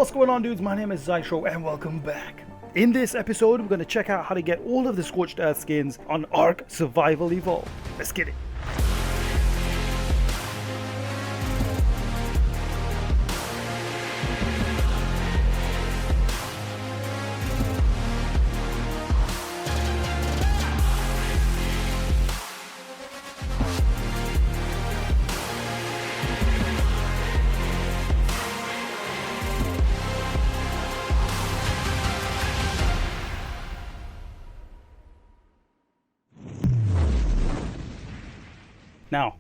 What's going on, dudes? My name is Zytro and welcome back. In this episode, we're going to check out how to get all of the Scorched Earth skins on ARK Survival Evolved. Let's get it. Now,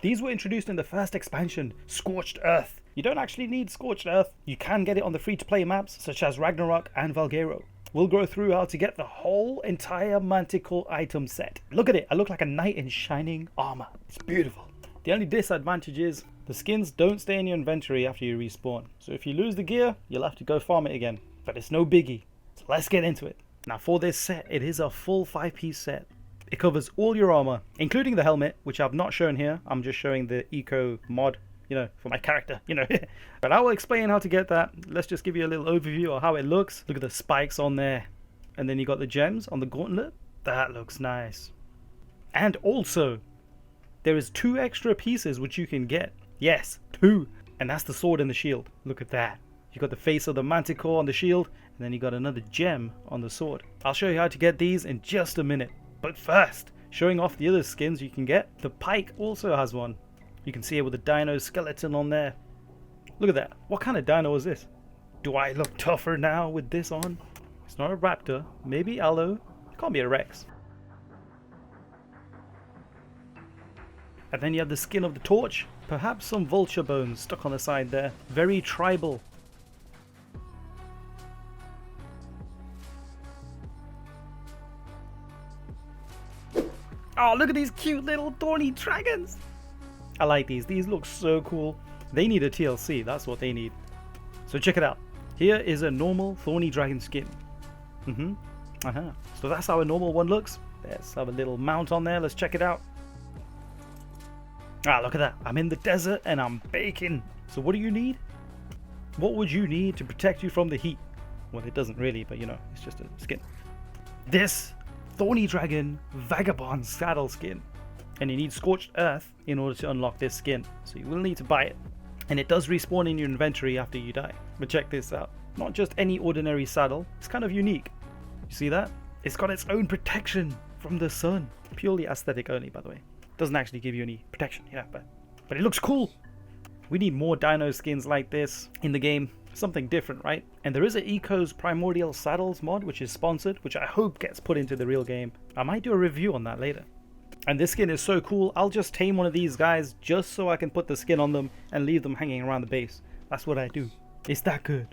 these were introduced in the first expansion, Scorched Earth. You don't actually need Scorched Earth. You can get it on the free-to-play maps such as Ragnarok and Valguero. We'll go through how to get the whole entire Manticore item set. Look at it, I look like a knight in shining armor. It's beautiful. The only disadvantage is the skins don't stay in your inventory after you respawn. So if you lose the gear, you'll have to go farm it again. But it's no biggie. So let's get into it. Now for this set, it is a full 5-piece set. It covers all your armor, including the helmet, which I've not shown here. I'm just showing the eco mod, for my character, But I will explain how to get that. Let's just give you a little overview of how it looks. Look at the spikes on there. And then you got the gems on the gauntlet. That looks nice. And also, there is 2 extra pieces which you can get. Yes, 2. And that's the sword and the shield. Look at that. You got the face of the Manticore on the shield, and then you got another gem on the sword. I'll show you how to get these in just a minute. But first, showing off the other skins you can get, the Pike also has one. You can see it with the dino skeleton on there. Look at that. What kind of dino is this? Do I look tougher now with this on? It's not a raptor. Maybe Aloe. It can't be a Rex. And then you have the skin of the torch. Perhaps some vulture bones stuck on the side there. Very tribal. Oh, look at these cute little Thorny dragons. I like these. These look so cool. They need a TLC. That's what they need. So check it out. Here is a normal Thorny dragon skin. So that's how a normal one looks. Let's have a little mount on there. Let's check it out. Ah, look at that. I'm in the desert and I'm baking. So what do you need? What would you need to protect you from the heat? Well, it doesn't really, but it's just a skin. This Thorny Dragon Vagabond saddle skin, and you need Scorched Earth in order to unlock this skin, so you will need to buy it, and it does respawn in your inventory after you die. But check this out, not just any ordinary saddle, it's kind of unique. You see that? It's got its own protection from the sun. Purely aesthetic only, by the way. Doesn't actually give you any protection, but it looks cool. We need more dino skins like this in the game. Something different, right? And there is an Eco's Primordial Saddles mod which is sponsored, which I hope gets put into the real game. I might do a review on that later. And this skin is so cool, I'll just tame one of these guys just so I can put the skin on them and leave them hanging around the base. That's what I do. It's that good.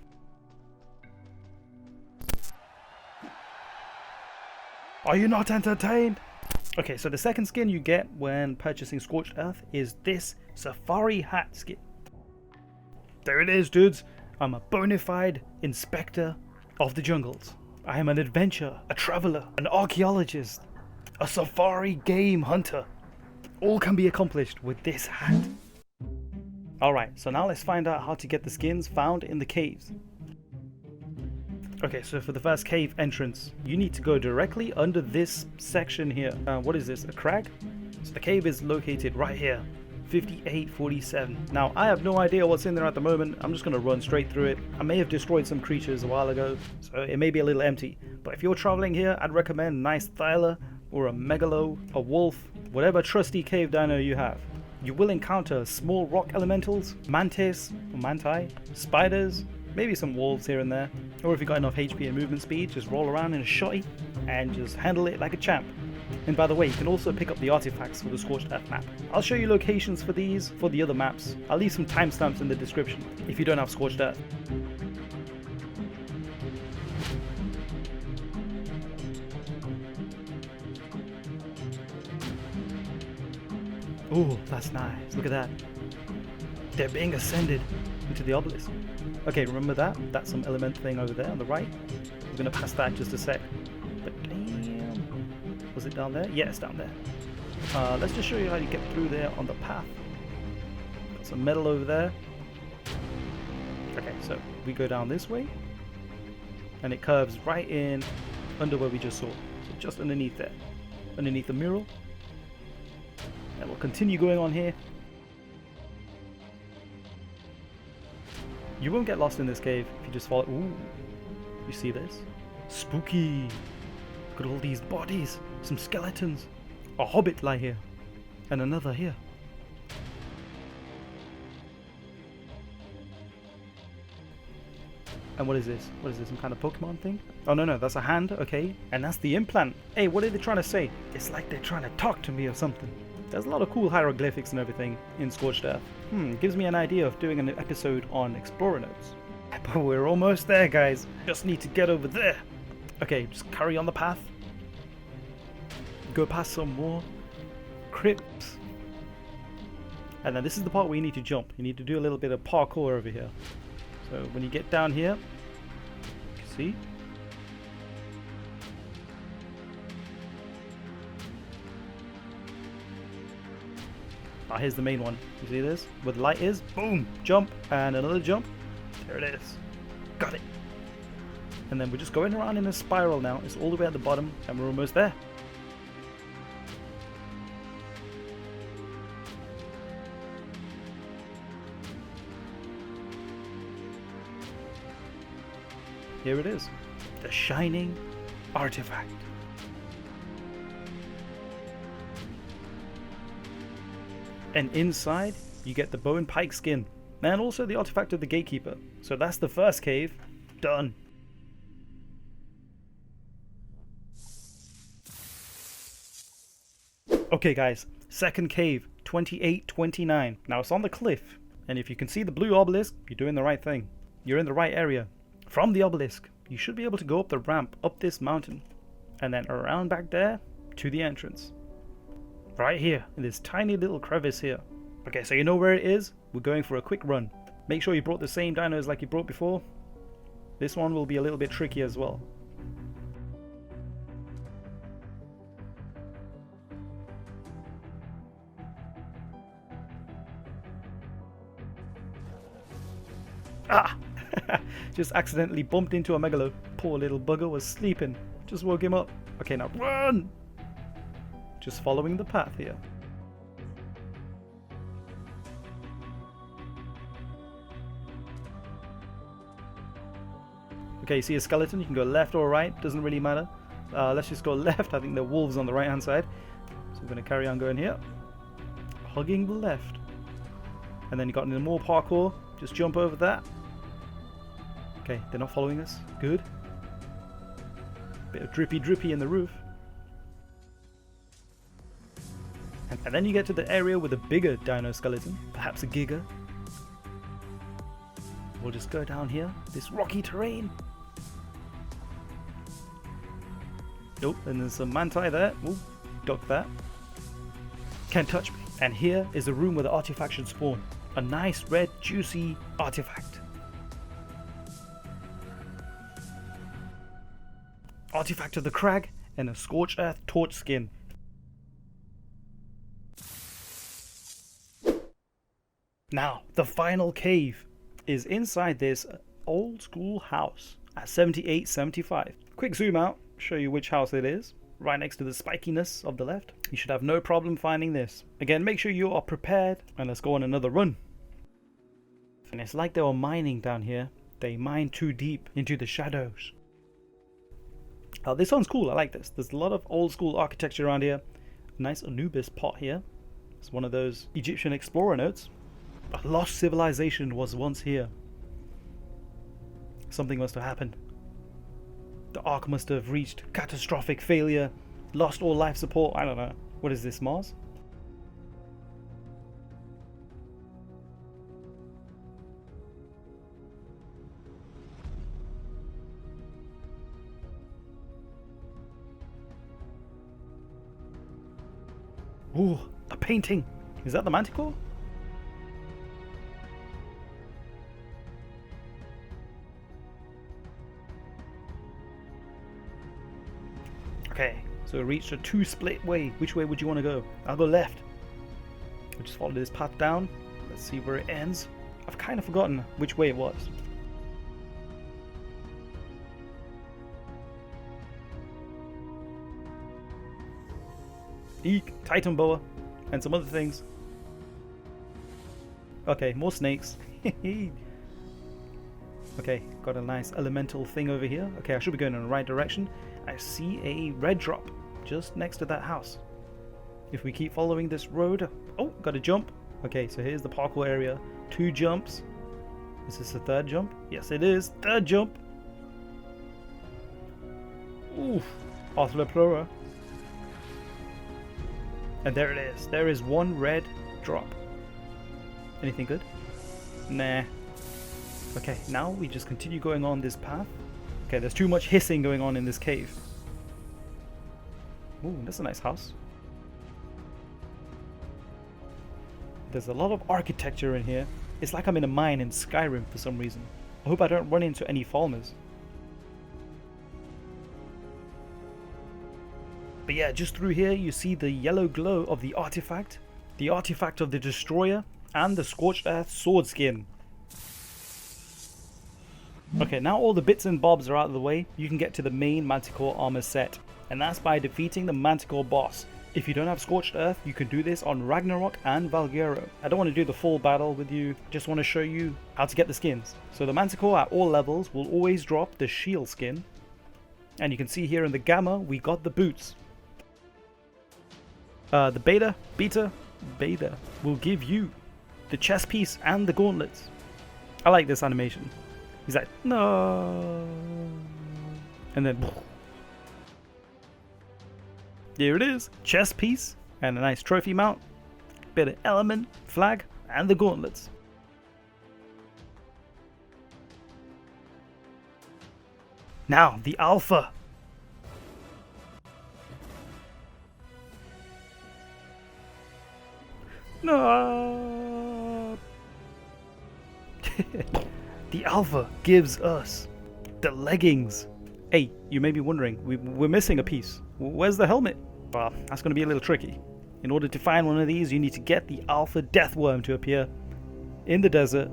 Are you not entertained? Okay, so the second skin you get when purchasing Scorched Earth is this Safari Hat skin. There it is, dudes. I'm a bona fide inspector of the jungles. I am an adventurer, a traveler, an archaeologist, a safari game hunter. All can be accomplished with this hat. Alright, so now let's find out how to get the skins found in the caves. Okay, so for the first cave entrance, you need to go directly under this section here. What is this, a crag? So the cave is located right here. 5847. Now I have no idea what's in there at the moment. I'm just going to run straight through it. I may have destroyed some creatures a while ago, so it may be a little empty, but if you're traveling here, I'd recommend a nice Thyla or a Megalo, a wolf, whatever trusty cave dino you have. You will encounter small rock elementals, mantis or manti, spiders, maybe some wolves here and there, or if you've got enough HP and movement speed, just roll around in a shotty and just handle it like a champ. And by the way, you can also pick up the artifacts for the Scorched Earth map. I'll show you locations for these for the other maps. I'll leave some timestamps in the description if you don't have Scorched Earth. Oh, that's nice. Look at that. They're being ascended into the obelisk. Okay, remember that? That's some element thing over there on the right. We're going to pass that in just a sec. But damn. Was it down there? Yeah, it's down there. Let's just show you how you get through there on the path. Got some metal over there. Okay, so we go down this way, and it curves right in under where we just saw. So just underneath there, underneath the mural. And we'll continue going on here. You won't get lost in this cave if you just follow. Ooh, you see this? Spooky. Look at all these bodies, some skeletons. A hobbit lie here, and another here. And what is this? What is this, some kind of Pokemon thing? Oh no, that's a hand, okay. And that's the implant. Hey, what are they trying to say? It's like they're trying to talk to me or something. There's a lot of cool hieroglyphics and everything in Scorched Earth. Gives me an idea of doing an episode on Explorer Notes. But we're almost there, guys. Just need to get over there. Okay, just carry on the path. Go past some more crypts. And then this is the part where you need to jump. You need to do a little bit of parkour over here. So when you get down here, see? Ah, here's the main one. You see this? Where the light is? Boom! Jump! And another jump. There it is. Got it! And then we're just going around in a spiral now. It's all the way at the bottom, and we're almost there. Here it is, the shining artifact. And inside, you get the bow and pike skin, and also the artifact of the gatekeeper. So that's the first cave, done. Okay guys, second cave, 2829. Now it's on the cliff, and if you can see the blue obelisk, you're doing the right thing. You're in the right area. From the obelisk, you should be able to go up the ramp up this mountain, and then around back there to the entrance. Right here, in this tiny little crevice here. Okay, so you know where it is? We're going for a quick run. Make sure you brought the same dinos like you brought before. This one will be a little bit tricky as well. Ah! Just accidentally bumped into a megalo. Poor little bugger was sleeping. Just woke him up. Okay, now run! Just following the path here. Okay, you see a skeleton? You can go left or right. Doesn't really matter. Let's just go left. I think there are wolves on the right hand side. So we're going to carry on going here. Hugging the left. And then you got into more parkour. Just jump over that. Okay, they're not following us. Good. Bit of drippy in the roof. And then you get to the area with a bigger dino skeleton, perhaps a giga. We'll just go down here, this rocky terrain. Nope, and there's some manti there. Ooh, duck that. Can't touch me. And here is the room where the artifact should spawn. A nice red juicy artifact. Artifact of the crag and a Scorched Earth torch skin. Now, the final cave is inside this old school house at 7875. Quick zoom out, show you which house it is. Right next to the spikiness of the left. You should have no problem finding this. Again, make sure you are prepared, and let's go on another run. And it's like they were mining down here. They mined too deep into the shadows. Oh, this one's cool. I like this. There's a lot of old school architecture around here. Nice Anubis pot here. It's one of those Egyptian explorer notes. A lost civilization was once here. Something must have happened. The ARK must have reached catastrophic failure, lost all life support. I don't know. What is this, Mars? Ooh, a painting. Is that the Manticore? Okay, so we reached a two split way. Which way would you want to go? I'll go left. We'll just follow this path down. Let's see where it ends. I've kind of forgotten which way it was. Eek, Titan boa, and some other things. Okay, more snakes. Okay, got a nice elemental thing over here. Okay, I should be going in the right direction. I see a red drop just next to that house. If we keep following this road... Oh, got a jump. Okay, so here's the parkour area. 2 jumps. Is this the 3rd jump? Yes, it is. 3rd jump. Oof. Arthroplora. And there it is. There is 1 red drop. Anything good? Nah. Okay, now we just continue going on this path. Okay, there's too much hissing going on in this cave. Ooh, that's a nice house. There's a lot of architecture in here. It's like I'm in a mine in Skyrim for some reason. I hope I don't run into any farmers. But yeah, just through here you see the yellow glow of the artifact of the destroyer, and the Scorched Earth sword skin. Okay, now all the bits and bobs are out of the way, you can get to the main Manticore armor set, and that's by defeating the Manticore boss. If you don't have Scorched Earth, you can do this on Ragnarok and Valguero. I don't want to do the full battle with you, just want to show you how to get the skins. So the Manticore at all levels will always drop the shield skin, and you can see here in the Gamma we got the boots. The Beta will give you the chest piece and the gauntlets. I like this animation. He's like, no. And then, there it is. Chest piece and a nice trophy mount. Bit of element, flag, and the gauntlets. Now, the Alpha. No. The Alpha gives us the leggings. Hey, you may be wondering, we're missing a piece. Where's the helmet? Well, that's going to be a little tricky. In order to find one of these, you need to get the Alpha Deathworm to appear in the desert.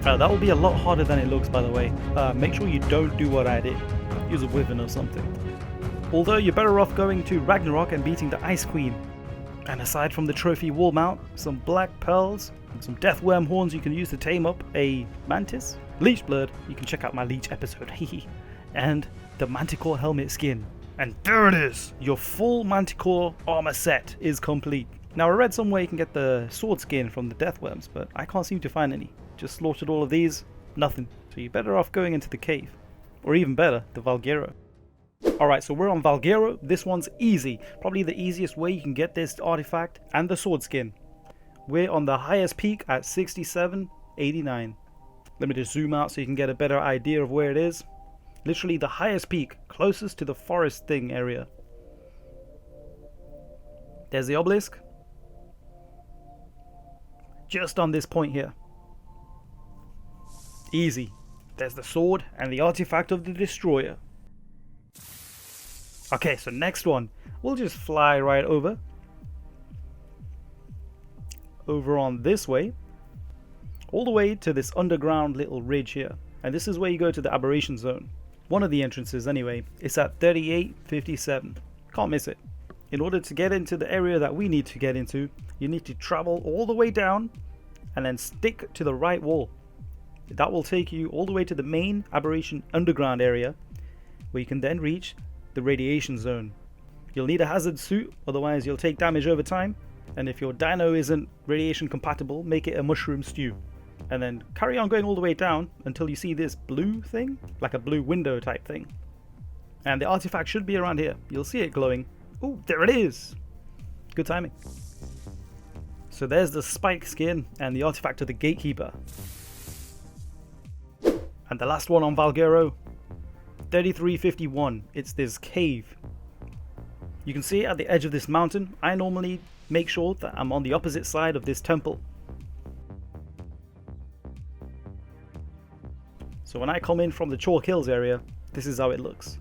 That will be a lot harder than it looks, by the way. Make sure you don't do what I did. Use a Wyvern or something. Although you're better off going to Ragnarok and beating the Ice Queen. And aside from the trophy wall mount, some black pearls, and some deathworm horns you can use to tame up a mantis, leech blood, you can check out my leech episode, and the Manticore helmet skin. And there it is! Your full Manticore armor set is complete. Now I read somewhere you can get the sword skin from the deathworms, but I can't seem to find any. Just slaughtered all of these, nothing. So you're better off going into the cave. Or even better, the Valguero. Alright, so we're on Valguero. This one's easy. Probably the easiest way you can get this artifact and the sword skin. We're on the highest peak at 6789. Let me just zoom out so you can get a better idea of where it is. Literally the highest peak, closest to the forest thing area. There's the obelisk. Just on this point here. Easy. There's the sword and the artifact of the destroyer. Okay, so next one. We'll just fly right over. Over on this way. All the way to this underground little ridge here. And this is where you go to the aberration zone. One of the entrances anyway. It's at 3857. Can't miss it. In order to get into the area that we need to get into, you need to travel all the way down and then stick to the right wall. That will take you all the way to the main aberration underground area, where you can then reach the radiation zone. You'll need a hazard suit, otherwise you'll take damage over time, and if your dino isn't radiation compatible, make it a mushroom stew. And then carry on going all the way down until you see this blue thing, like a blue window type thing. And the artifact should be around here. You'll see it glowing. Oh, there it is! Good timing. So there's the spike skin and the artifact of the gatekeeper. And the last one on Valguero, 3351. It's this cave. You can see it at the edge of this mountain. I normally make sure that I'm on the opposite side of this temple. So when I come in from the Chalk Hills area, this is how it looks.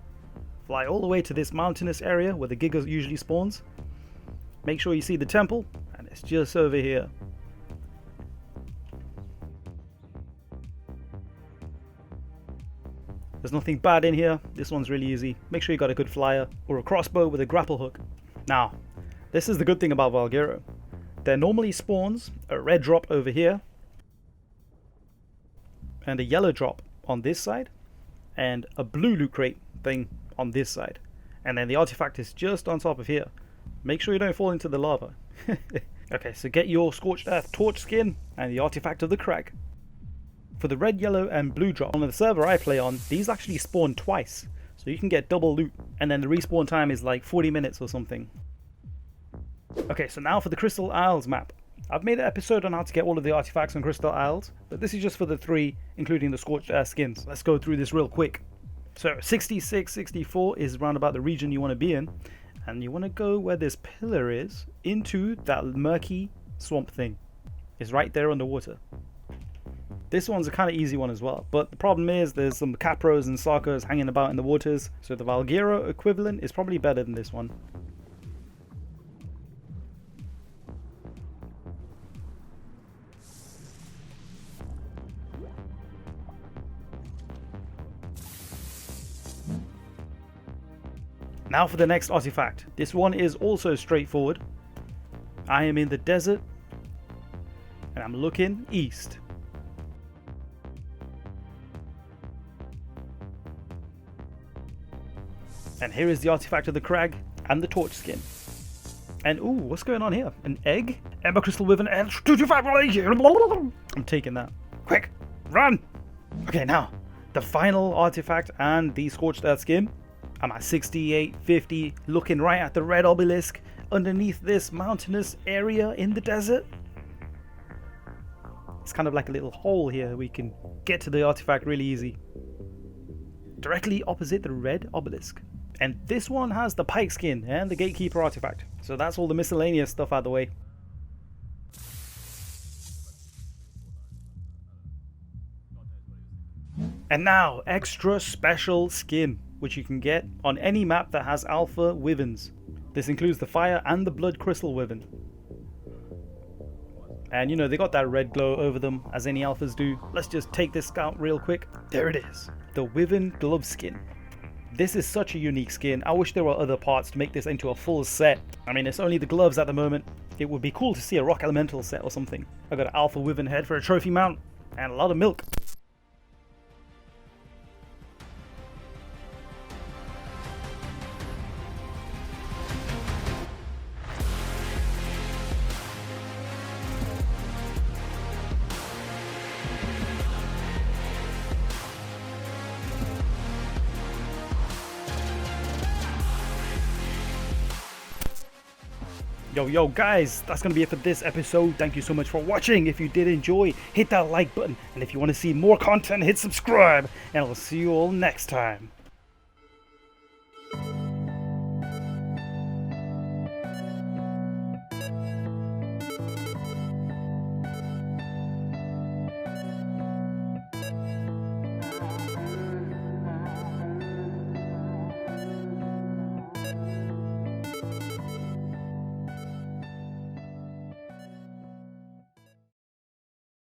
Fly all the way to this mountainous area where the Giga usually spawns. Make sure you see the temple, and it's just over here. There's nothing bad in here. This one's really easy. Make sure you got a good flyer or a crossbow with a grapple hook. Now, this is the good thing about Valguero. There normally spawns a red drop over here and a yellow drop on this side and a blue loot crate thing on this side. And then the artifact is just on top of here. Make sure you don't fall into the lava. Okay, so get your Scorched Earth torch skin and the artifact of the crag. For the red, yellow and blue drop on the server I play on, these actually spawn twice. So you can get double loot and then the respawn time is like 40 minutes or something. Okay, so now for the Crystal Isles map. I've made an episode on how to get all of the artifacts on Crystal Isles, but this is just for the 3, including the Scorched Earth skins. Let's go through this real quick. So 66, 64 is around about the region you want to be in. And you want to go where this pillar is, into that murky swamp thing. It's right there underwater. This one's a kind of easy one as well, but the problem is there's some capros and sarkos hanging about in the waters, so the Valguero equivalent is probably better than this one. Now for the next artifact. This one is also straightforward. I am in the desert and I'm looking east. And here is the artifact of the crag and the torch skin. And ooh, what's going on here? An egg? Ember crystal Wyvern and 225. I'm taking that. Quick, run! Okay, now the final artifact and the Scorched Earth skin. I'm at 68, 50, looking right at the red obelisk underneath this mountainous area in the desert. It's kind of like a little hole here. We can get to the artifact really easy. Directly opposite the red obelisk. And this one has the Pike skin and the Gatekeeper artifact. So that's all the miscellaneous stuff out of the way. And now, extra special skin, which you can get on any map that has alpha wyverns. This includes the fire and the blood crystal wyvern. And you know, they got that red glow over them as any alphas do. Let's just take this out real quick. There it is, the Wyvern glove skin. This is such a unique skin. I wish there were other parts to make this into a full set. I mean, it's only the gloves at the moment. It would be cool to see a rock elemental set or something. I got an alpha wyvern head for a trophy mount and a lot of milk. Yo guys, that's gonna be it for this episode. Thank you so much for watching. If you did enjoy, hit that like button, and if you want to see more content, hit subscribe, and I'll see you all next time.